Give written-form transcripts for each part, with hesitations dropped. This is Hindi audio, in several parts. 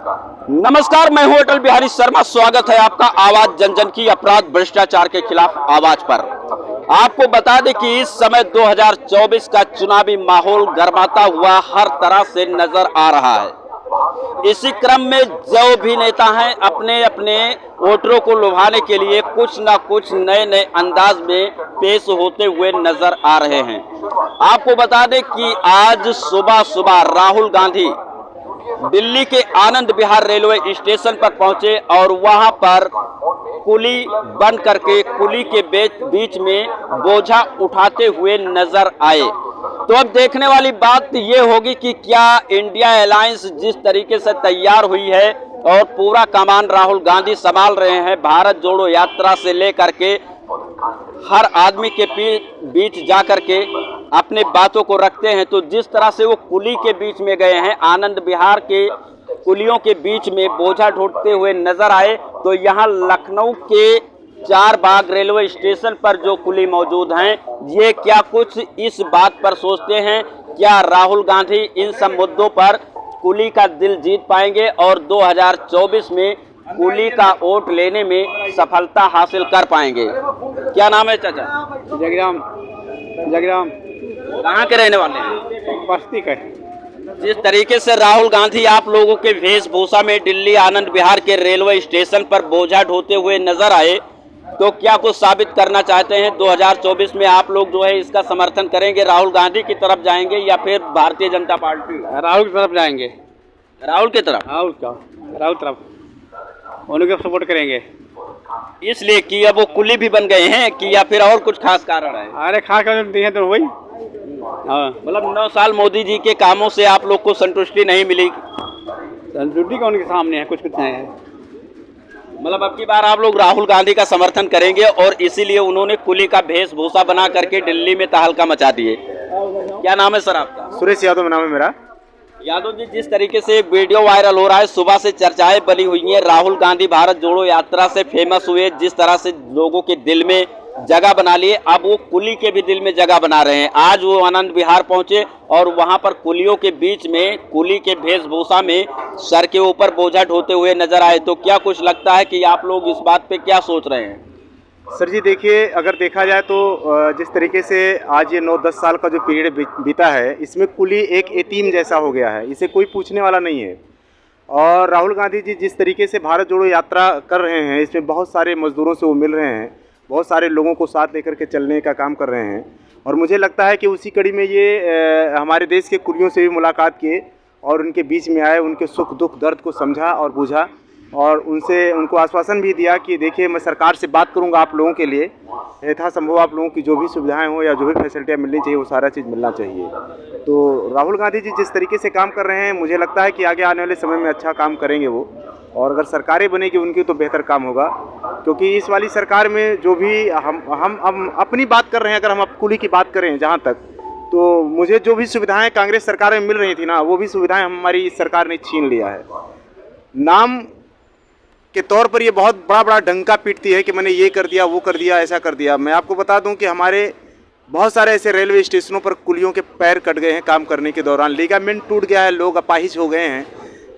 नमस्कार, मैं हूं अटल बिहारी शर्मा। स्वागत है आपका आवाज जन जन की अपराध भ्रष्टाचार के खिलाफ आवाज पर। आपको बता दें कि इस समय 2024 का चुनावी माहौल गरमाता हुआ हर तरह से नजर आ रहा है। इसी क्रम में जो भी नेता हैं अपने अपने वोटरों को लुभाने के लिए कुछ न कुछ नए नए अंदाज में पेश होते हुए नजर आ रहे हैं। आपको बता दें कि आज सुबह सुबह राहुल गांधी दिल्ली के आनंद विहार रेलवे स्टेशन पर पहुंचे और वहां पर कुली बंद करके कुली के बीच में बोझा उठाते हुए नजर आए। तो अब देखने वाली बात ये होगी कि क्या इंडिया अलायंस जिस तरीके से तैयार हुई है और पूरा कमान राहुल गांधी संभाल रहे हैं, भारत जोड़ो यात्रा से लेकर के हर आदमी के बीच जाकर के अपने बातों को रखते हैं, तो जिस तरह से वो कुली के बीच में गए हैं, आनंद विहार के कुलियों के बीच में बोझा ढोते हुए नजर आए, तो यहाँ लखनऊ के चार बाग रेलवे स्टेशन पर जो कुली मौजूद हैं, ये क्या कुछ इस बात पर सोचते हैं, क्या राहुल गांधी इन सब मुद्दों पर कुली का दिल जीत पाएंगे और 2024 में कुली का वोट लेने में सफलता हासिल कर पाएंगे। क्या नाम है चाचा? जगराम। जगराम। कहाँ के रहने वाले हैं? बस्ती का। जिस तरीके से राहुल गांधी आप लोगों के वेशभूषा में दिल्ली आनंद विहार के रेलवे स्टेशन पर बोझा ढोते हुए नजर आए, तो क्या कुछ साबित करना चाहते हैं? 2024 में आप लोग जो है इसका समर्थन करेंगे, राहुल गांधी की तरफ जाएंगे या फिर भारतीय जनता पार्टी? राहुल की तरफ जाएंगे। राहुल की तरफ? राहुल तरफ उनको सपोर्ट करेंगे। इसलिए कि अब वो कुली भी बन गए हैं कि या फिर और कुछ खास कारण है? अरे खास कारण दिए तो वही। हाँ, मतलब 9 साल मोदी जी के कामों से आप लोग को संतुष्टि नहीं मिली? संतुष्टि का उनके सामने है, कुछ नहीं है। मतलब अब की बार आप लोग राहुल गांधी का समर्थन करेंगे और इसीलिए उन्होंने कुली का वेशभूषा बना करके दिल्ली में तहलका मचा दिए। क्या नाम है सर आपका? सुरेश यादव नाम है मेरा। यादव जी, जिस तरीके से एक वीडियो वायरल हो रहा है, सुबह से चर्चाएं बनी हुई हैं, राहुल गांधी भारत जोड़ो यात्रा से फेमस हुए, जिस तरह से लोगों के दिल में जगह बना लिए, अब वो कुली के भी दिल में जगह बना रहे हैं। आज वो आनंद विहार पहुंचे और वहां पर कुलियों के बीच में कुली के वेशभूषा में सर के ऊपर बोझा ढोते हुए नजर आए, तो क्या कुछ लगता है कि आप लोग इस बात पे क्या सोच रहे हैं? सर जी देखिए, अगर देखा जाए तो जिस तरीके से आज ये 9-10 साल का जो पीरियड बीता है, इसमें कुली एक यतीम जैसा हो गया है, इसे कोई पूछने वाला नहीं है। और राहुल गांधी जी जिस तरीके से भारत जोड़ो यात्रा कर रहे हैं, इसमें बहुत सारे मजदूरों से वो मिल रहे हैं, बहुत सारे लोगों को साथ लेकर के चलने का काम कर रहे हैं। और मुझे लगता है कि उसी कड़ी में ये हमारे देश के कुलियों से भी मुलाकात किए और उनके बीच में आए, उनके सुख दुख दर्द को समझा और बूझा और उनको आश्वासन भी दिया कि देखिए मैं सरकार से बात करूंगा आप लोगों के लिए, यथासंभव आप लोगों की जो भी सुविधाएं हो या जो भी फैसिलिटियाँ मिलनी चाहिए वो सारा चीज़ मिलना चाहिए। तो राहुल गांधी जी जिस तरीके से काम कर रहे हैं, मुझे लगता है कि आगे आने वाले समय में अच्छा काम करेंगे वो, और अगर सरकारें बनेगी उनकी तो बेहतर काम होगा। क्योंकि इस वाली सरकार में जो भी हम अपनी बात कर रहे हैं, अगर हम कुली की बात करें जहाँ तक, तो मुझे जो भी सुविधाएँ कांग्रेस सरकार में मिल रही थी ना, वो भी सुविधाएँ हमारी सरकार ने छीन लिया है। नाम के तौर पर ये बहुत बड़ा डंका पीटती है कि मैंने ये कर दिया, वो कर दिया, ऐसा कर दिया। मैं आपको बता दूं कि हमारे बहुत सारे ऐसे रेलवे स्टेशनों पर कुलियों के पैर कट गए हैं काम करने के दौरान, लिगामेंट टूट गया है, लोग अपाहिज हो गए हैं।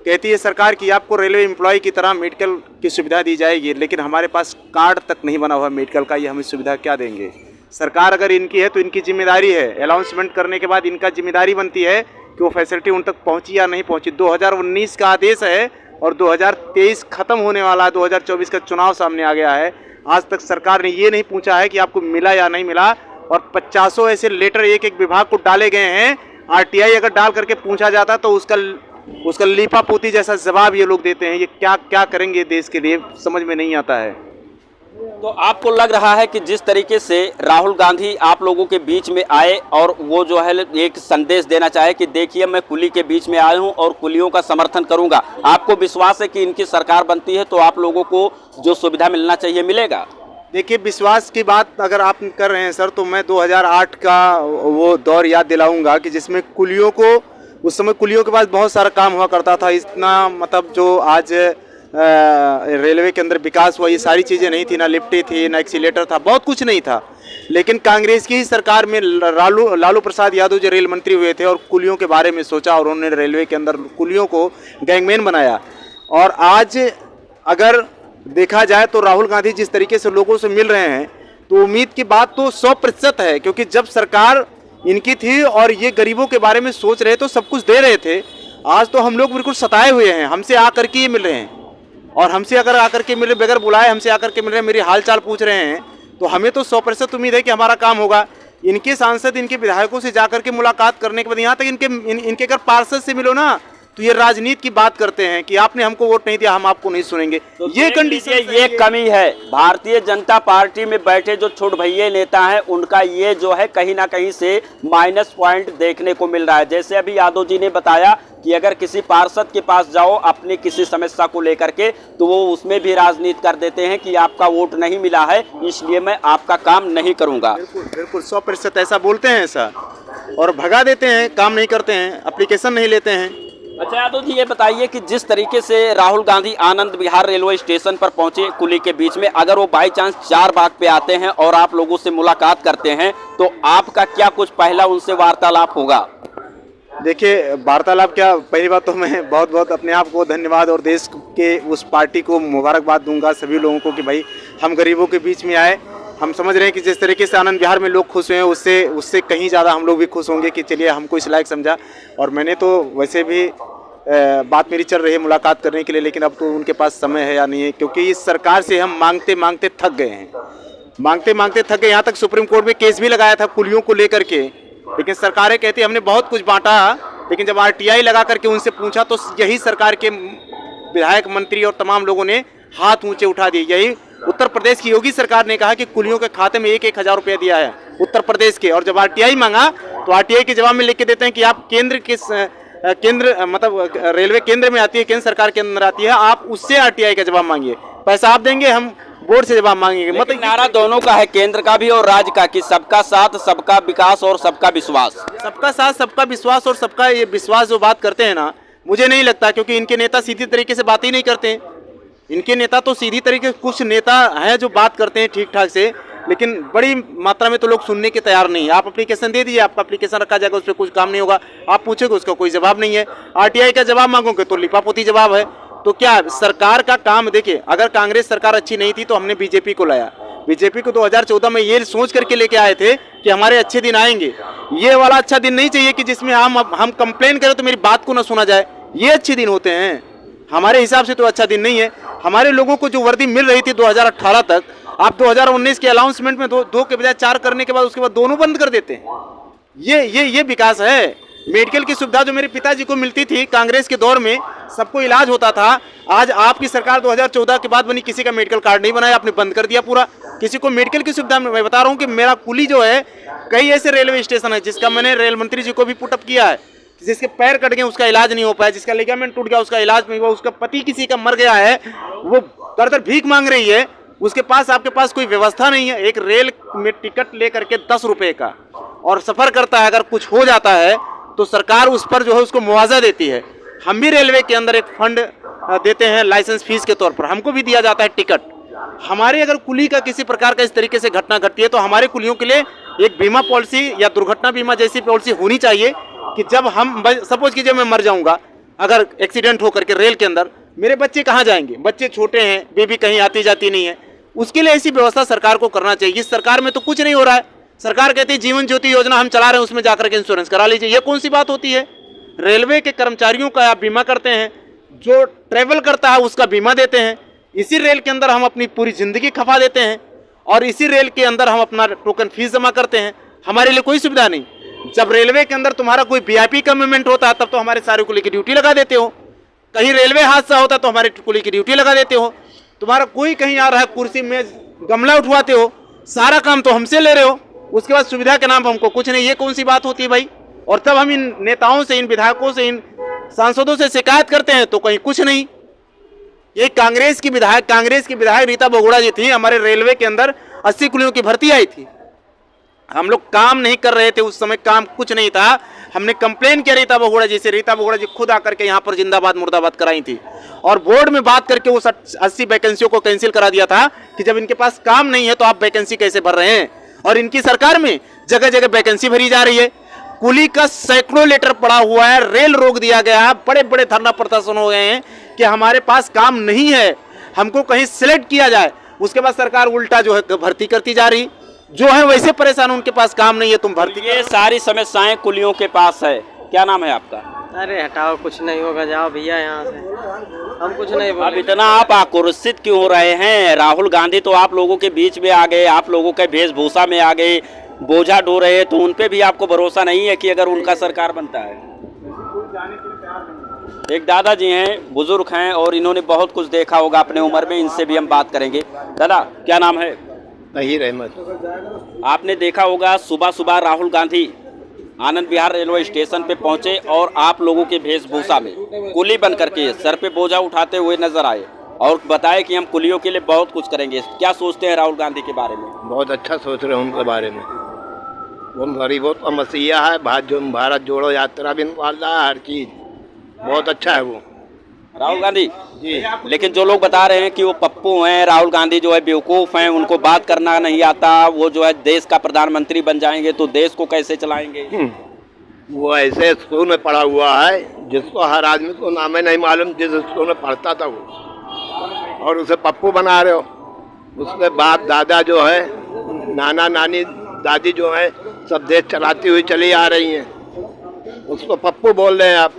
कहती है सरकार कि आपको रेलवे एम्प्लॉय की तरह मेडिकल की सुविधा दी जाएगी, लेकिन हमारे पास कार्ड तक नहीं बना हुआ मेडिकल का, ये हमें सुविधा क्या देंगे? सरकार अगर इनकी है तो इनकी जिम्मेदारी है, अनाउंसमेंट करने के बाद इनका जिम्मेदारी बनती है कि वो फैसिलिटी उन तक पहुँची या नहीं पहुँची। 2019 का आदेश है और 2023 खत्म होने वाला है, 2024 का चुनाव सामने आ गया है। आज तक सरकार ने ये नहीं पूछा है कि आपको मिला या नहीं मिला, और 50 ऐसे लेटर एक एक विभाग को डाले गए हैं। आरटीआई अगर डाल करके पूछा जाता तो उसका लीपा पोती जैसा जवाब ये लोग देते हैं। ये क्या करेंगे देश के लिए, समझ में नहीं आता है। तो आपको लग रहा है कि जिस तरीके से राहुल गांधी आप लोगों के बीच में आए और वो जो है एक संदेश देना चाहे कि देखिए मैं कुली के बीच में आया हूं और कुलियों का समर्थन करूंगा, आपको विश्वास है कि इनकी सरकार बनती है तो आप लोगों को जो सुविधा मिलना चाहिए मिलेगा? देखिए, विश्वास की बात अगर आप कर रहे हैं सर, तो मैं 2008 का वो दौर याद दिलाऊंगा कि जिसमें कुलियों को, उस समय कुलियों के पास बहुत सारा काम हुआ करता था। इतना मतलब जो आज रेलवे के अंदर विकास हुआ, ये सारी चीज़ें नहीं थी, ना लिफ्टें थी, ना एक्सीलेटर था, बहुत कुछ नहीं था। लेकिन कांग्रेस की ही सरकार में लालू प्रसाद यादव जो रेल मंत्री हुए थे और कुलियों के बारे में सोचा और उन्होंने रेलवे के अंदर कुलियों को गैंगमैन बनाया। और आज अगर देखा जाए तो राहुल गांधी जिस तरीके से लोगों से मिल रहे हैं तो उम्मीद की बात तो 100% है, क्योंकि जब सरकार इनकी थी और ये गरीबों के बारे में सोच रहे तो सब कुछ दे रहे थे। आज तो हम लोग बिल्कुल सताए हुए हैं, हमसे आकर के ये मिल रहे हैं और हमसे अगर आकर के मिल रहे, बगैर बुलाए हमसे आकर के मिल रहे हैं, मेरी हाल चाल पूछ रहे हैं, तो हमें तो 100% उम्मीद है कि हमारा काम होगा। इनके सांसद, इनके विधायकों से जाकर के मुलाकात करने के बाद यहाँ तक इनके अगर पार्षद से मिलो ना तो ये राजनीति की बात करते हैं कि आपने हमको वोट नहीं दिया, हम आपको नहीं सुनेंगे। तो ये कंडीशन, ये कमी है भारतीय जनता पार्टी में बैठे जो छोट भैये नेता हैं, उनका ये जो है कहीं ना कहीं से माइनस पॉइंट देखने को मिल रहा है। जैसे अभी यादव जी ने बताया कि अगर किसी पार्षद के पास जाओ अपनी किसी समस्या को लेकर के, तो वो उसमें भी राजनीति कर देते हैं कि आपका वोट नहीं मिला है इसलिए मैं आपका काम नहीं करूंगा। बिल्कुल 100% ऐसा बोलते हैं ऐसा, और भगा देते हैं, काम नहीं करते हैं, एप्लीकेशन नहीं लेते हैं। अच्छा यादव जी, ये बताइए कि जिस तरीके से राहुल गांधी आनंद विहार रेलवे स्टेशन पर पहुंचे कुली के बीच में, अगर वो बाई चांस चारबाग पे आते हैं और आप लोगों से मुलाकात करते हैं तो आपका क्या कुछ पहला उनसे वार्तालाप होगा? देखिए, वार्तालाप क्या, पहली बात तो मैं बहुत बहुत अपने आप को धन्यवाद और देश के उस पार्टी को मुबारकबाद दूंगा सभी लोगों को कि भाई हम गरीबों के बीच में आए। हम समझ रहे हैं कि जिस तरीके से आनंद विहार में लोग खुश हुए हैं उससे कहीं ज़्यादा हम लोग भी खुश होंगे कि चलिए हमको इस लायक समझा। और मैंने तो वैसे भी बात मेरी चल रही है मुलाकात करने के लिए, लेकिन अब तो उनके पास समय है या नहीं है, क्योंकि इस सरकार से हम मांगते मांगते थक गए हैं, मांगते मांगते थक गए। यहाँ तक सुप्रीम कोर्ट में केस भी लगाया था कुलियों को लेकर के, लेकिन सरकारें कहती हमने बहुत कुछ बांटा, लेकिन जब RTI लगा करके उनसे पूछा तो यही सरकार के विधायक, मंत्री और तमाम लोगों ने हाथ ऊंचे उठा दिए। यही उत्तर प्रदेश की योगी सरकार ने कहा कि कुलियों के खाते में 1-1 हज़ार रुपया दिया है उत्तर प्रदेश के, और जब RTI मांगा तो RTI के जवाब में लिख के देते हैं कि आप केंद्र मतलब रेलवे केंद्र में आती है, केंद्र सरकार के अंदर आती है, आप उससे RTI का जवाब मांगिए, पैसा आप देंगे, हम बोर्ड से जवाब मांगेंगे। मतलब नारा दोनों का है, केंद्र का भी और राज्य का, कि सबका साथ, सबका विकास और सबका विश्वास। सबका साथ, सबका विश्वास और सबका ये विश्वास जो बात करते हैं ना, मुझे नहीं लगता, क्योंकि इनके नेता सीधी तरीके से बात ही नहीं करते हैं। इनके नेता तो सीधी तरीके, कुछ नेता हैं जो बात करते हैं ठीक ठाक से, लेकिन बड़ी मात्रा में तो लोग सुनने के तैयार नहीं है। आप एप्लीकेशन दे दीजिए, आपका एप्लीकेशन रखा जाएगा, उस पर कुछ काम नहीं होगा, आप पूछोगे उसका कोई जवाब नहीं है। RTI का जवाब मांगोगे तो लिपापोती जवाब है। तो क्या सरकार का काम, देखिए अगर कांग्रेस सरकार अच्छी नहीं थी तो हमने बीजेपी को लाया, बीजेपी को 2014 में ये सोच करके लेके आए थे कि हमारे अच्छे दिन आएंगे। ये वाला अच्छा दिन नहीं चाहिए कि जिसमें हम कंप्लेन करें तो मेरी बात को ना सुना जाए, ये अच्छे दिन होते हैं। हमारे हिसाब से तो अच्छा दिन नहीं है। हमारे लोगों को जो वर्दी मिल रही थी 2018 तक, आप 2019 के अनाउंसमेंट में दो के बजाय 4 करने के बाद उसके बाद दोनों बंद कर देते हैं। ये विकास है। मेडिकल की सुविधा जो मेरे पिताजी को मिलती थी कांग्रेस के दौर में, सबको इलाज होता था, आज आपकी सरकार 2014 के बाद बनी, किसी का मेडिकल कार्ड नहीं बनाया, आपने बंद कर दिया पूरा। किसी को मेडिकल की सुविधा, मैं बता रहा हूँ कि मेरा कुली जो है, कई ऐसे रेलवे स्टेशन है जिसका मैंने रेल मंत्री जी को भी पुटअप किया है, जिसके पैर कट गए उसका इलाज नहीं हो पाया, जिसका लिगामेंट टूट गया उसका इलाज नहीं हुआ, उसका पति किसी का मर गया है, वो दर भीख मांग रही है, उसके पास, आपके पास कोई व्यवस्था नहीं है। एक रेल में टिकट ले करके 10 रुपये का और सफ़र करता है, अगर कुछ हो जाता है तो सरकार उस पर जो है उसको मुआवजा देती है। हम भी रेलवे के अंदर एक फंड देते हैं लाइसेंस फीस के तौर पर, हमको भी दिया जाता है टिकट। हमारे अगर कुली का किसी प्रकार का इस तरीके से घटना घटती है तो हमारे कुलियों के लिए एक बीमा पॉलिसी या दुर्घटना बीमा जैसी पॉलिसी होनी चाहिए कि जब हम, सपोज कीजिए मैं मर जाऊंगा अगर एक्सीडेंट हो करके रेल के अंदर, मेरे बच्चे कहाँ जाएंगे? बच्चे छोटे हैं, बेबी कहीं आती जाती नहीं है, उसके लिए ऐसी व्यवस्था सरकार को करना चाहिए। इस सरकार में तो कुछ नहीं हो रहा है। सरकार कहती है जीवन ज्योति योजना हम चला रहे हैं, उसमें जाकर के इंश्योरेंस करा लीजिए। ये कौन सी बात होती है? रेलवे के कर्मचारियों का आप बीमा करते हैं, जो ट्रेवल करता है उसका बीमा देते हैं, इसी रेल के अंदर हम अपनी पूरी जिंदगी खपा देते हैं और इसी रेल के अंदर हम अपना टोकन फीस जमा करते हैं। हमारे लिए कोई सुविधा नहीं। जब रेलवे के अंदर तुम्हारा कोई VIP का मूवमेंट होता है तब तो हमारे सारे कुली की ड्यूटी लगा देते हो, कहीं रेलवे हादसा होता है तो हमारे कुली की ड्यूटी लगा देते हो। तुम्हारा कोई कहीं आ रहा है, कुर्सी में गमला उठवाते हो, सारा काम तो हमसे ले रहे हो, उसके बाद सुविधा के नाम पर हमको कुछ नहीं। ये कौन सी बात होती है भाई? और तब हम इन नेताओं से, इन विधायकों से, इन सांसदों से शिकायत करते हैं तो कहीं कुछ नहीं। ये कांग्रेस की विधायक रीता बहुगुणा जी थी, हमारे रेलवे के अंदर 80 कुलियों की भर्ती आई थी। हम लोग काम नहीं कर रहे थे उस समय, काम कुछ नहीं था। हमने कंप्लेन किया रीता बहुगुणा जी से, रीता बहुगुणा जी खुद आकर के यहाँ पर जिंदाबाद मुर्दाबाद कराई थी और बोर्ड में बात करके वो 80 वैकेंसियों को कैंसिल करा दिया था कि जब इनके पास काम नहीं है तो आप वैकेंसी कैसे भर रहे हैं। और इनकी सरकार में जगह जगह वैकेंसी भरी जा रही है। कुली का सैकड़ों लेटर पड़ा हुआ है, रेल रोक दिया गया है, बड़े बड़े धरना प्रदर्शन हो गए हैं, कि हमारे पास काम नहीं है, हमको कहीं सिलेक्ट किया जाए, उसके बाद सरकार उल्टा जो है भर्ती करती जा रही। जो है वैसे परेशान, उनके पास काम नहीं है, तुम भर्ती ये सारी समस्याएं कुलियों के पास है। क्या नाम है आपका? अरे हटाओ, कुछ नहीं होगा, जाओ भैया यहाँ से, हम कुछ नहीं अब बोले। इतना आप आक्रोशित क्यों हो रहे हैं? राहुल गांधी तो आप लोगों के बीच में आ गए, आप लोगों के वेशभूषा में आ गए, बोझा ढो रहे हैं, तो उन पे भी आपको भरोसा नहीं है कि अगर उनका सरकार बनता है? एक दादाजी हैं, बुजुर्ग हैं और इन्होंने बहुत कुछ देखा होगा अपने उम्र में, इनसे भी हम बात करेंगे। दादा क्या नाम है? तहीर अहमद। आपने देखा होगा सुबह सुबह राहुल गांधी आनंद विहार रेलवे स्टेशन पे पहुंचे और आप लोगों के वेशभूषा में कुली बन करके सर पे बोझा उठाते हुए नजर आए और बताए कि हम कुलियों के लिए बहुत कुछ करेंगे। क्या सोचते हैं राहुल गांधी के बारे में? बहुत अच्छा सोच रहे हैं उनके बारे में। वो गरीबों का मसीहा है, भारत जोड़ो यात्रा भी निकाल रहा है, हर चीज़ बहुत अच्छा है वो राहुल गांधी जी। लेकिन जो लोग बता रहे हैं कि वो पप्पू हैं, राहुल गांधी जो है बेवकूफ़ हैं, उनको बात करना नहीं आता, वो जो है देश का प्रधानमंत्री बन जाएंगे तो देश को कैसे चलाएंगे? वो ऐसे स्कूल में पढ़ा हुआ है जिसको हर आदमी को नाम नहीं मालूम, जिस स्कूल में पढ़ता था वो, और उसे पप्पू बना रहे हो। उसके बाप दादा जो है, नाना नानी दादी जो है, सब देश चलाती हुई चली आ रही हैं, उसको पप्पू बोल रहे हैं आप।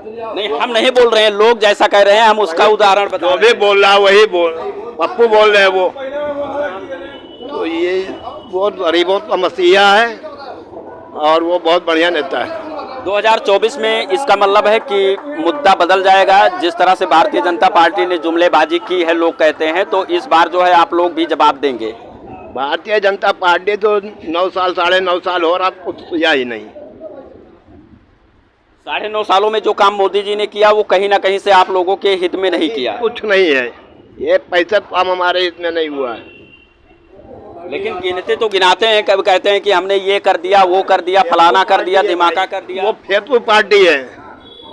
नहीं, हम नहीं बोल रहे हैं, लोग जैसा कह रहे हैं हम उसका उदाहरण बता जो भी बोल रहा है वही पप्पू बोल रहे हैं वो। तो ये बहुत गरीबों का मसीहा है और वो बहुत बढ़िया नेता है। 2024 में इसका मतलब है कि मुद्दा बदल जाएगा। जिस तरह से भारतीय जनता पार्टी ने जुमलेबाजी की है लोग कहते हैं, तो इस बार जो है आप लोग भी जवाब देंगे। भारतीय जनता पार्टी तो 9 साल 9.5 साल हो रहा, कुछ किया ही नहीं। 9.5 सालों में जो काम मोदी जी ने किया वो कहीं ना कहीं से आप लोगों के हित में नहीं किया। कुछ नहीं है, ये पैसा काम हमारे हित में नहीं हुआ है। लेकिन गिनते तो गिनाते हैं, कब कहते हैं कि हमने ये कर दिया, वो कर दिया, फलाना कर दिया, दिमागा कर दिया। वो फेतू पार्टी है,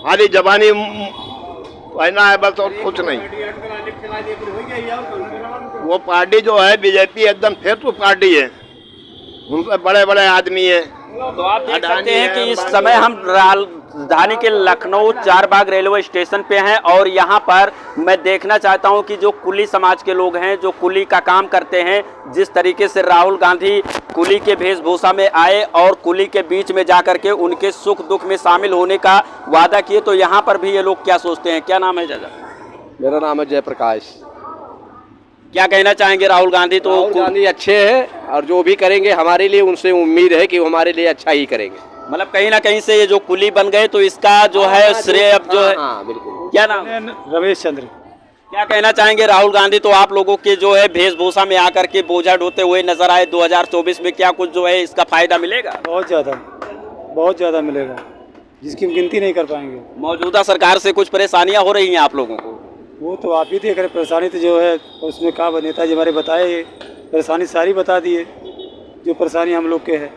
खाली जबानी कहना है बस, और कुछ नहीं। वो पार्टी जो है बीजेपी एकदम फेतू पार्टी है, उनसे बड़े बड़े आदमी है। तो आप देख सकते हैं कि इस समय हम राजधानी के लखनऊ चारबाग रेलवे स्टेशन पे हैं और यहाँ पर मैं देखना चाहता हूँ कि जो कुली समाज के लोग हैं, जो कुली का काम करते हैं, जिस तरीके से राहुल गांधी कुली के वेशभूषा में आए और कुली के बीच में जाकर के उनके सुख दुख में शामिल होने का वादा किए, तो यहाँ पर भी ये लोग क्या सोचते हैं? क्या नाम है दादा? मेरा नाम है जयप्रकाश। क्या कहना चाहेंगे? राहुल गांधी तो राहुल गांधी अच्छे हैं और जो भी करेंगे हमारे लिए, उनसे उम्मीद है कि वो हमारे लिए अच्छा ही करेंगे। मतलब कहीं ना कहीं से ये जो कुली बन गए तो इसका जो है श्रेय अब जो है। हाँ बिल्कुल। क्या नाम? रमेश चंद्र। क्या कहना चाहेंगे? राहुल गांधी तो आप लोगों के जो है वेशभूषा में आकर के बोझा ढोते हुए नजर आए 2024 में, क्या कुछ जो है इसका फायदा मिलेगा? बहुत ज़्यादा मिलेगा, जिसकी हम गिनती नहीं कर पाएंगे। मौजूदा सरकार से कुछ परेशानियां हो रही हैं आप लोगों को? वो तो आप ही देख रहे, परेशानी तो जो है उसमें क्या नेताजी हमारे बताए, परेशानी सारी बता दिए जो परेशानी हम लोग के है।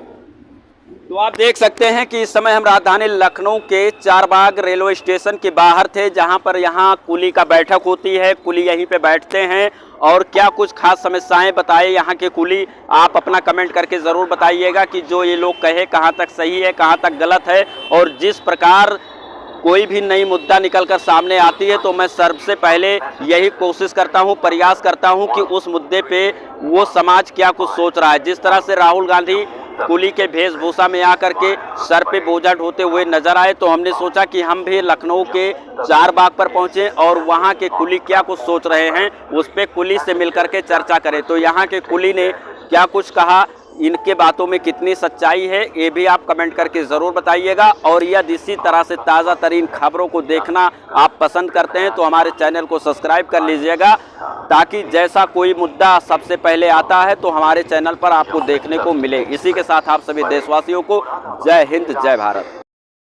तो आप देख सकते हैं कि इस समय हम राजधानी लखनऊ के चारबाग रेलवे स्टेशन के बाहर थे, जहां पर यहाँ कुली का बैठक होती है, कुली यहीं पे बैठते हैं और क्या कुछ खास समस्याएं बताए यहाँ के कुली, आप अपना कमेंट करके ज़रूर बताइएगा कि जो ये लोग कहे कहाँ तक सही है, कहाँ तक गलत है। और जिस प्रकार कोई भी नई मुद्दा निकलकर सामने आती है तो मैं सबसे पहले यही कोशिश करता हूं, प्रयास करता हूं कि उस मुद्दे पे वो समाज क्या कुछ सोच रहा है। जिस तरह से राहुल गांधी कुली के वेशभूषा में आकर के सर पे बोझा ढोते हुए नजर आए, तो हमने सोचा कि हम भी लखनऊ के चारबाग पर पहुंचे और वहां के कुली क्या कुछ सोच रहे हैं उस पे कुली से मिलकर के चर्चा करें। तो यहाँ के कुली ने क्या कुछ कहा, इनके बातों में कितनी सच्चाई है, ये भी आप कमेंट करके ज़रूर बताइएगा। और यदि इसी तरह से ताज़ा तरीन खबरों को देखना आप पसंद करते हैं तो हमारे चैनल को सब्सक्राइब कर लीजिएगा, ताकि जैसा कोई मुद्दा सबसे पहले आता है तो हमारे चैनल पर आपको देखने को मिले। इसी के साथ आप सभी देशवासियों को जय हिंद, जय भारत।